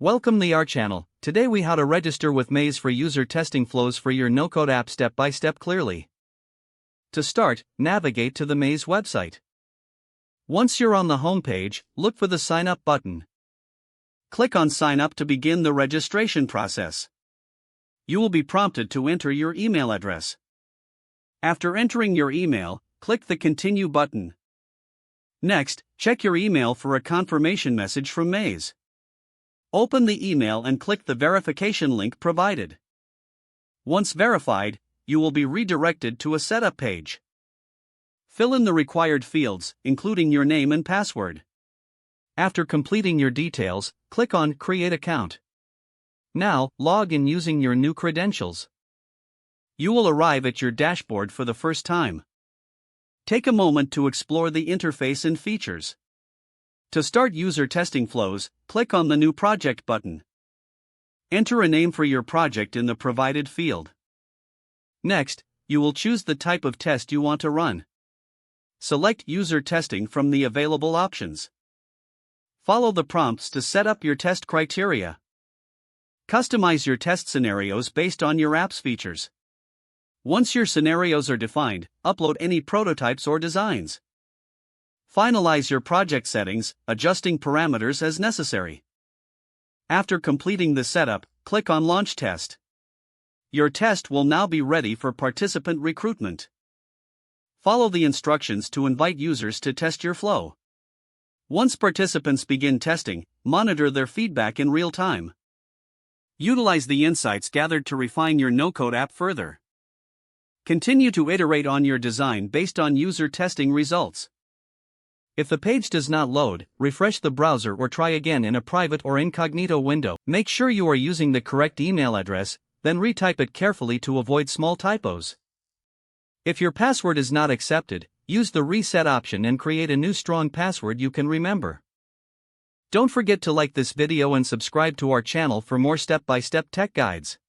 Welcome to our channel. Today we how to register with Maze for user testing flows for your no-code app step by step clearly. To start, navigate to the Maze website. Once you're on the home page, look for the sign up button. Click on sign up to begin the registration process. You will be prompted to enter your email address. After entering your email, click the continue button. Next, check your email for a confirmation message from Maze. Open the email and click the verification link provided. Once verified, you will be redirected to a setup page. Fill in the required fields, including your name and password. After completing your details, click on Create Account. Now, log in using your new credentials. You will arrive at your dashboard for the first time. Take a moment to explore the interface and features. To start user testing flows, click on the New Project button. Enter a name for your project in the provided field. Next, you will choose the type of test you want to run. Select User Testing from the available options. Follow the prompts to set up your test criteria. Customize your test scenarios based on your app's features. Once your scenarios are defined, upload any prototypes or designs. Finalize your project settings, adjusting parameters as necessary. After completing the setup, click on Launch Test. Your test will now be ready for participant recruitment. Follow the instructions to invite users to test your flow. Once participants begin testing, monitor their feedback in real time. Utilize the insights gathered to refine your no-code app further. Continue to iterate on your design based on user testing results. If the page does not load, refresh the browser or try again in a private or incognito window. Make sure you are using the correct email address, then retype it carefully to avoid small typos. If your password is not accepted, use the reset option and create a new strong password you can remember. Don't forget to like this video and subscribe to our channel for more step-by-step tech guides.